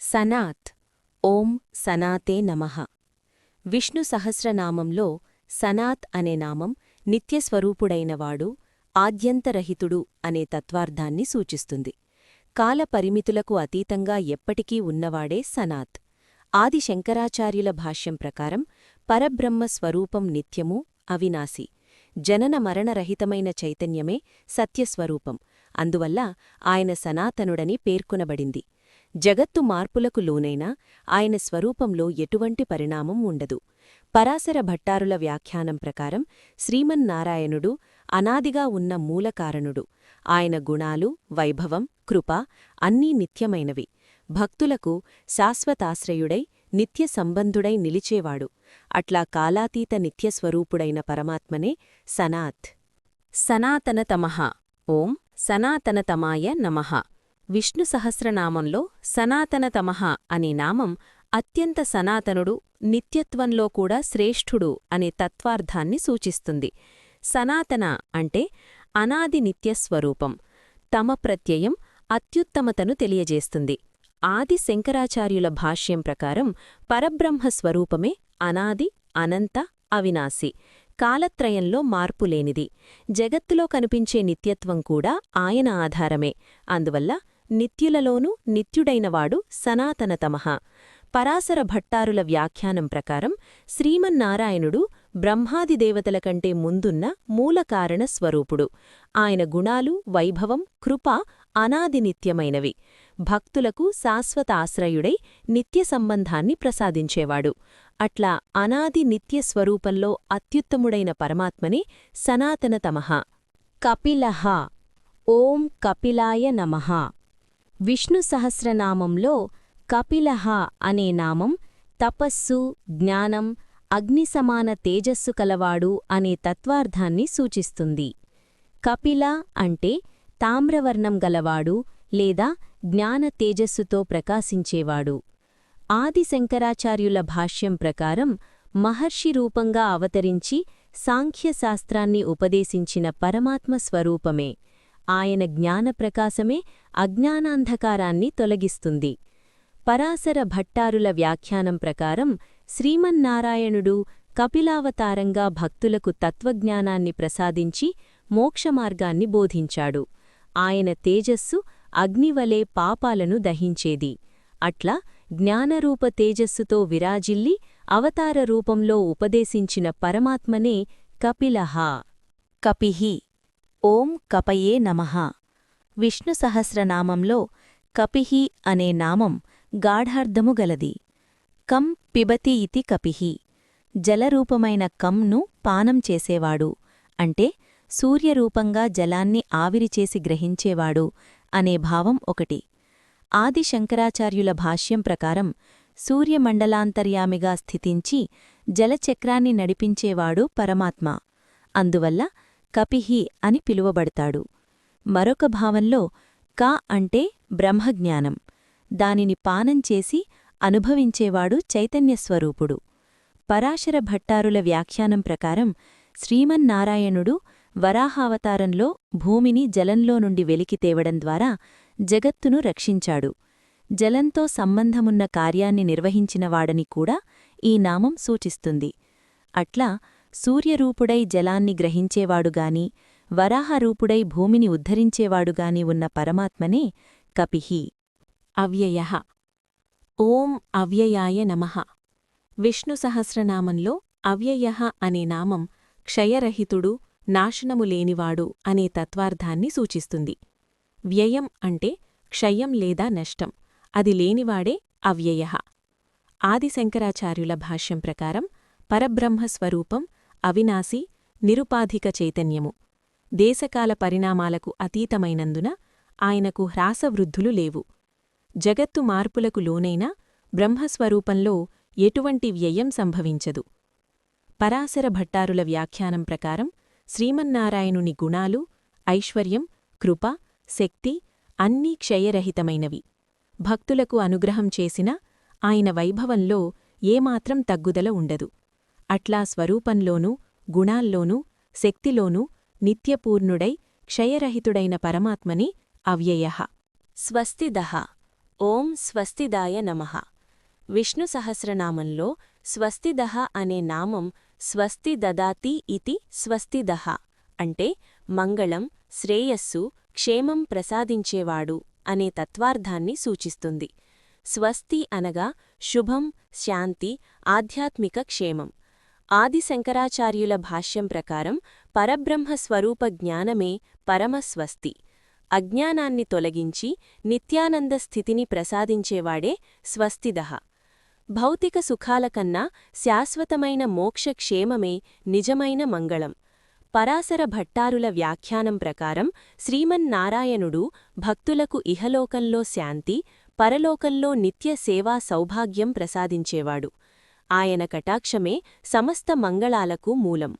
సనాత్. ఓం సనాతే నమః. విష్ణు సహస్రనామంలో సనాత్ అనే నామం నిత్యస్వరూపుడైనవాడు, ఆద్యంతరహితుడు అనే తత్వార్థాన్ని సూచిస్తుంది. కాల పరిమితులకు అతీతంగా ఎప్పటికీ ఉన్నవాడే సనాత్. ఆది శంకరాచార్యుల భాష్యం ప్రకారం పరబ్రహ్మ స్వరూపం నిత్యమూ, అవినాశి. జనన మరణరహితమైన చైతన్యమే సత్యస్వరూపం. అందువల్ల ఆయన సనాతనుడని పేర్కొనబడింది. జగత్తు మార్పులకు లోనైనా ఆయన స్వరూపంలో ఎటువంటి పరిణామం ఉండదు. పరాశర భట్టారుల వ్యాఖ్యానం ప్రకారం శ్రీమన్నారాయణుడు అనాదిగా ఉన్న మూలకారణుడు. ఆయన గుణాలు, వైభవం, కృప అన్నీ నిత్యమైనవి. భక్తులకు శాశ్వతాశ్రయుడై నిత్య సంబంధుడై నిలిచేవాడు. అట్లా కాలాతీత నిత్యస్వరూపుడైన పరమాత్మనే సనాత్. సనాతనతమః. ఓం సనాతనతమాయ నమః. విష్ణు సహస్రనామంలో సనాతనతమః అనే నామం అత్యంత సనాతనుడు, నిత్యత్వంలో కూడా శ్రేష్ఠుడు అనే తత్వార్థాన్ని సూచిస్తుంది. సనాతన అంటే అనాది నిత్యస్వరూపం. తమ ప్రత్యయం అత్యుత్తమతను తెలియజేస్తుంది. ఆది శంకరాచార్యుల భాష్యం ప్రకారం పరబ్రహ్మస్వరూపమే అనాది, అనంత, అవినాశి. కాలత్రయంలో మార్పులేనిది. జగత్తులో కనిపించే నిత్యత్వం కూడా ఆయన ఆధారమే. అందువల్ల నిత్యులలోనూ నిత్యుడైనవాడు సనాతనతమః. పరాశర భట్టారుల వ్యాఖ్యానం ప్రకారం శ్రీమన్నారాయణుడు బ్రహ్మాది దేవతల కంటే ముందున్న మూలకారణ స్వరూపుడు. ఆయన గుణాలు, వైభవం, కృప అనాది నిత్యమైనవి. భక్తులకు శాశ్వత ఆశ్రయుడై నిత్య సంబంధాన్ని ప్రసాదించేవాడు. అట్లా అనాది నిత్య స్వరూపంలో అత్యుత్తముడైన పరమాత్మనే సనాతనతమః. కపిలః. ఓం కపిలాయ నమః. విష్ణు సహస్రనామంలో కపిలః అనే నామం తపస్సు, జ్ఞానం, అగ్నిసమాన తేజస్సు కలవాడు అనే తత్వార్థాన్ని సూచిస్తుంది. కపిల అంటే తామ్రవర్ణం గలవాడు లేదా జ్ఞాన తేజస్సుతో ప్రకాశించేవాడు. ఆది శంకరాచార్యుల భాష్యం ప్రకారం మహర్షి రూపంగా అవతరించి సాంఖ్యశాస్త్రాన్ని ఉపదేశించిన పరమాత్మ స్వరూపమే. ఆయన జ్ఞానప్రకాశమే అజ్ఞానాంధకారాన్ని తొలగిస్తుంది. పరాశర భట్టారుల వ్యాఖ్యానం ప్రకారం శ్రీమన్నారాయణుడు కపిలావతారంగా భక్తులకు తత్వజ్ఞానాన్ని ప్రసాదించి మోక్షమార్గాన్ని బోధించాడు. ఆయన తేజస్సు అగ్నివలే పాపాలను దహించేది. అట్లా జ్ఞానరూప తేజస్సుతో విరాజిల్లి అవతార రూపంలో ఉపదేశించిన పరమాత్మనే కపిలః. కపిః. ఓం కపయే నమః. విష్ణు సహస్రనామంలో కపిః అనే నామం గాఢార్థము గలది. కం పిబతి ఇతి కపిః. జలరూపమైన కంను పానం చేసేవాడు అంటే సూర్యరూపంగా జలాన్ని ఆవిరిచేసి గ్రహించేవాడు అనే భావం ఒకటి. ఆది శంకరాచార్యుల భాష్యం ప్రకారం సూర్యమండలాంతర్యామిగా స్థితించి జలచక్రాన్ని నడిపించేవాడు పరమాత్మ. అందువల్ల కపిః అని పిలువబడతాడు. మరొక భావంలో క అంటే బ్రహ్మజ్ఞానం. దానిని పానం చేసి అనుభవించేవాడు చైతన్యస్వరూపుడు. పరాశర భట్టారుల వ్యాఖ్యానం ప్రకారం శ్రీమన్నారాయణుడు వరాహావతారంలో భూమిని జలంలో నుండి వెలికి తేవడం ద్వారా జగత్తును రక్షించాడు. జలంతో సంబంధమున్న కార్యాన్ని నిర్వహించినవాడని కూడా ఈ నామం సూచిస్తుంది. అట్లా సూర్యరూపుడై జలాన్ని గ్రహించేవాడుగాని, వరాహరూపుడై భూమిని ఉద్ధరించేవాడుగాని ఉన్న పరమాత్మనే కపిః. అవ్యయః. ఓం అవ్యయాయ నమః. విష్ణు సహస్రనామంలో అవ్యయః అనే నామం క్షయరహితుడు, నాశనము లేనివాడు అనే తత్వార్థాన్ని సూచిస్తుంది. వ్యయం అంటే క్షయం లేదా నష్టం. అది లేనివాడే అవ్యయః. ఆది శంకరాచార్యుల భాష్యం ప్రకారం పరబ్రహ్మస్వరూపం అవినాశి, నిరుపాధిక చైతన్యము. దేశకాల పరిణామాలకు అతీతమైనందున ఆయనకు హ్రాసవృద్ధులు లేవు. జగత్తు మార్పులకు లోనైనా బ్రహ్మస్వరూపంలో ఎటువంటి వ్యయం సంభవించదు. పరాశర భట్టారుల వ్యాఖ్యానం ప్రకారం శ్రీమన్నారాయణుని గుణాలు, ఐశ్వర్యం, కృప, శక్తి అన్నీ క్షయరహితమైనవి. భక్తులకు అనుగ్రహం చేసిన ఆయన వైభవంలో ఏమాత్రం తగ్గుదల ఉండదు. అట్లా స్వరూపంలోనూ, గుణాల్లోనూ, శక్తిలోనూ నిత్యపూర్ణుడై క్షయరహితుడైన పరమాత్మని అవ్యయః. స్వస్తిదః. ఓం స్వస్తిదాయ నమః. విష్ణు సహస్రనామంలో స్వస్తిదః అనే నామం స్వస్తి దదాతి ఇతి స్వస్తిదః అంటే మంగళం, శ్రేయస్సు, క్షేమం ప్రసాదించేవాడు అనే తత్వార్థాన్ని సూచిస్తుంది. స్వస్తి అనగా శుభం, శాంతి, ఆధ్యాత్మిక క్షేమం. ఆది శంకరాచార్యుల భాష్యం ప్రకారం పరబ్రహ్మ స్వరూప జ్ఞానమే పరమస్వస్తి. అజ్ఞానాన్ని తొలగించి నిత్యానంద స్థితిని ప్రసాదించేవాడే స్వస్తిదః. భౌతిక సుఖాలకన్నా శాశ్వతమైన మోక్షక్షేమమే నిజమైన మంగళం. పరాశర భట్టారుల వ్యాఖ్యానం ప్రకారం శ్రీమన్నారాయణుడు భక్తులకు ఇహలోకంలో శాంతి, పరలోకంలో నిత్య సేవా సౌభాగ్యం ప్రసాదించేవాడు. ఆయన కటాక్షమే సమస్త మంగళాలకు మూలం.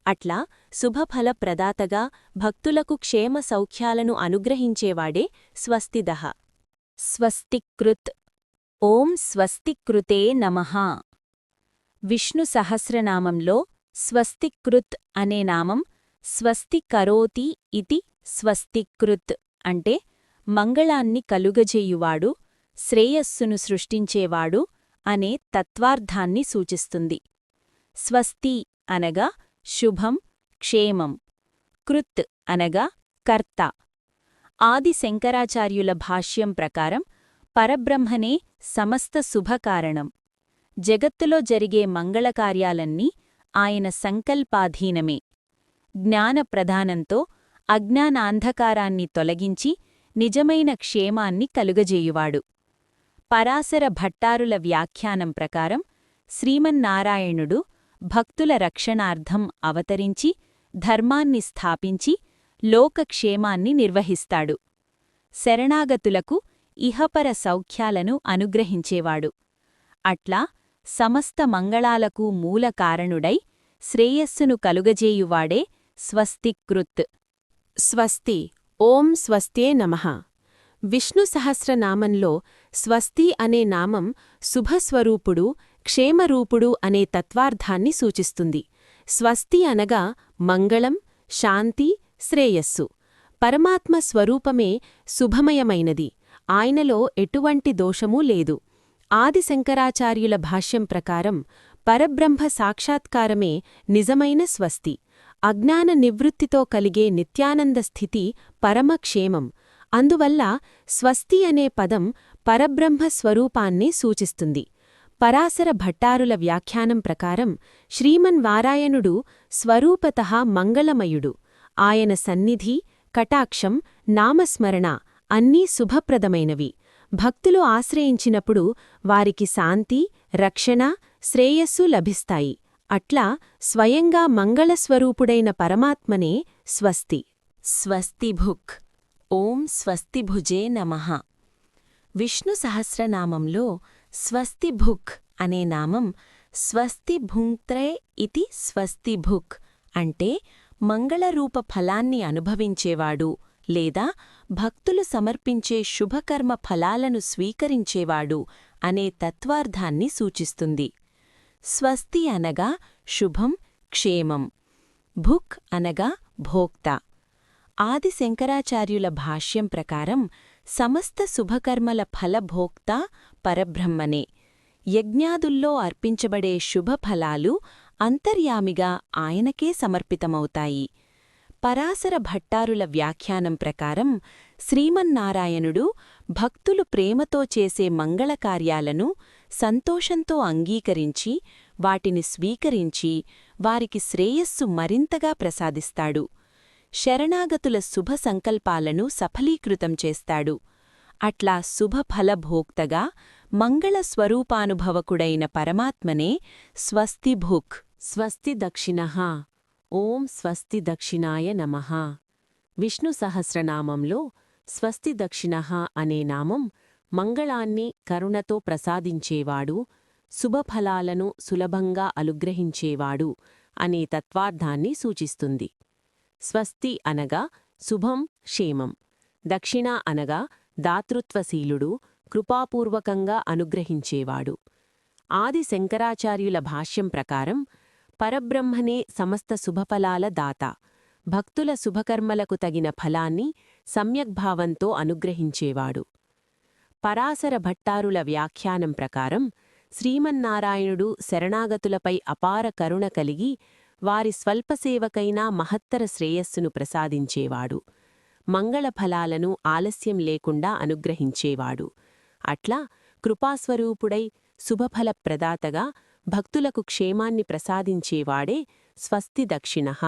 అట్లా శుభఫలప్రదాతగా భక్తులకు క్షేమ సౌఖ్యాలను అనుగ్రహించేవాడే స్వస్తిదః. స్వస్తికృత్. ఓం స్వస్తికృతే నమః. విష్ణు సహస్రనామంలో స్వస్తికృత్ అనే నామం స్వస్తి కరోతి ఇతి స్వస్తికృత్ అంటే మంగళాన్ని కలుగజేయువాడు, శ్రేయస్సును సృష్టించేవాడు అనే తత్వార్థాన్ని సూచిస్తుంది. స్వస్తి అనగా శుభం, క్షేమం. కృత్ అనగా కర్త. ఆది శంకరాచార్యుల భాష్యం ప్రకారం పరబ్రహ్మనే సమస్త శుభకారణం. జగత్తులో జరిగే మంగళకార్యాలన్నీ ఆయన సంకల్పాధీనమే. జ్ఞానప్రదానంతో అజ్ఞానాంధకారాన్ని తొలగించి నిజమైన క్షేమాన్ని కలుగజేయువాడు. పరాశర భట్టారుల వ్యాఖ్యానం ప్రకారం శ్రీమన్నారాయణుడు భక్తుల రక్షణార్థం అవతరించి ధర్మాన్ని స్థాపించి లోకక్షేమాన్ని నిర్వహిస్తాడు. శరణాగతులకు ఇహపర సౌఖ్యాలను అనుగ్రహించేవాడు. అట్లా సమస్త మంగళాలకు మూల కారణుడై శ్రేయస్సును కలుగజేయువాడే స్వస్తికృత్. స్వస్తి. ఓం స్వస్త్యే నమః. విష్ణు సహస్రనామంలో స్వస్తి అనే నామం శుభస్వరూపుడు, క్షేమరూపుడు అనే తత్వార్థాన్ని సూచిస్తుంది. స్వస్తి అనగా మంగళం, శాంతి, శ్రేయస్సు. పరమాత్మ స్వరూపమే శుభమయమైనది. ఆయనలో ఎటువంటి దోషమూ లేదు. ఆది శంకరాచార్యుల భాష్యం ప్రకారం పరబ్రహ్మ సాక్షాత్కారమే నిజమైన స్వస్తి. అజ్ఞాన నివృత్తితో కలిగే నిత్యానంద స్థితి పరమక్షేమం. అందువల్ల స్వస్తి అనే పదం పరబ్రహ్మ స్వరూపాన్ని సూచిస్తుంది. పరాశర భట్టారుల వ్యాఖ్యానం ప్రకారం శ్రీమన్వారాయణుడు స్వరూపతః మంగళమయుడు. ఆయన సన్నిధి, కటాక్షం, నామస్మరణ అన్నీ శుభప్రదమైనవి. భక్తులు ఆశ్రయించినప్పుడు వారికి శాంతి, రక్షణ, శ్రేయస్సు లభిస్తాయి. అట్లా స్వయంగా మంగళస్వరూపుడైన పరమాత్మనే స్వస్తి. స్వస్తిభుక్. ఓం స్వస్తిభుజే నమః. విష్ణు సహస్రనామంలో స్వస్తిభుక్ అనే నామం స్వస్తిభుంక్త్రే ఇతి స్వస్తిభుక్ అంటే మంగళరూప ఫలాన్ని అనుభవించేవాడు లేదా భక్తులు సమర్పించే శుభకర్మ ఫలాలను స్వీకరించేవాడు అనే తత్వార్థాన్ని సూచిస్తుంది. స్వస్తి అనగా శుభం, క్షేమం. భుక్ అనగా భోక్త. ఆది శంకరాచార్యుల భాష్యం ప్రకారం సమస్త శుభకర్మల ఫలభోక్త పరబ్రహ్మనే. యజ్ఞాదుల్లో అర్పించబడే శుభఫలాలు అంతర్యామిగా ఆయనకే సమర్పితమవుతాయి. పరాశర భట్టారుల వ్యాఖ్యానం ప్రకారం శ్రీమన్నారాయణుడు భక్తులు ప్రేమతో చేసే మంగళకార్యాలను సంతోషంతో అంగీకరించి వాటిని స్వీకరించి వారికి శ్రేయస్సు మరింతగా ప్రసాదిస్తాడు. శరణాగతుల శుభ సంకల్పాలను సఫలీకృతం చేస్తాడు. అట్లా శుభఫలభోక్తగా మంగళస్వరూపానుభవకుడైన పరమాత్మనే స్వస్తిభుక్. స్వస్తి దక్షిణః. ఓం స్వస్తి దక్షిణాయ నమః. విష్ణు సహస్రనామంలో స్వస్తి దక్షిణః అనే నామం మంగళాన్ని కరుణతో ప్రసాదించేవాడు, శుభఫలాలను సులభంగా అనుగ్రహించేవాడు అనే తత్వార్థాన్ని సూచిస్తుంది. స్వస్తి అనగా శుభం, క్షేమం. దక్షిణ అనగా దాతృత్వశీలుడు, కృపాపూర్వకంగా అనుగ్రహించేవాడు. ఆది శంకరాచార్యుల భాష్యం ప్రకారం పరబ్రహ్మనే సమస్త శుభఫలాల దాత. భక్తుల శుభకర్మలకు తగిన ఫలాన్ని సమ్యగ్భావంతో అనుగ్రహించేవాడు. పరాశర భట్టారుల వ్యాఖ్యానం ప్రకారం శ్రీమన్నారాయణుడు శరణాగతులపై అపార కరుణ కలిగి వారి స్వల్పసేవకైనా మహత్తర శ్రేయస్సును ప్రసాదించేవాడు. మంగళఫలాలను ఆలస్యం లేకుండా అనుగ్రహించేవాడు. అట్లా కృపాస్వరూపుడై శుభఫలప్రదాతగా భక్తులకు క్షేమాన్ని ప్రసాదించేవాడే స్వస్తి దక్షిణః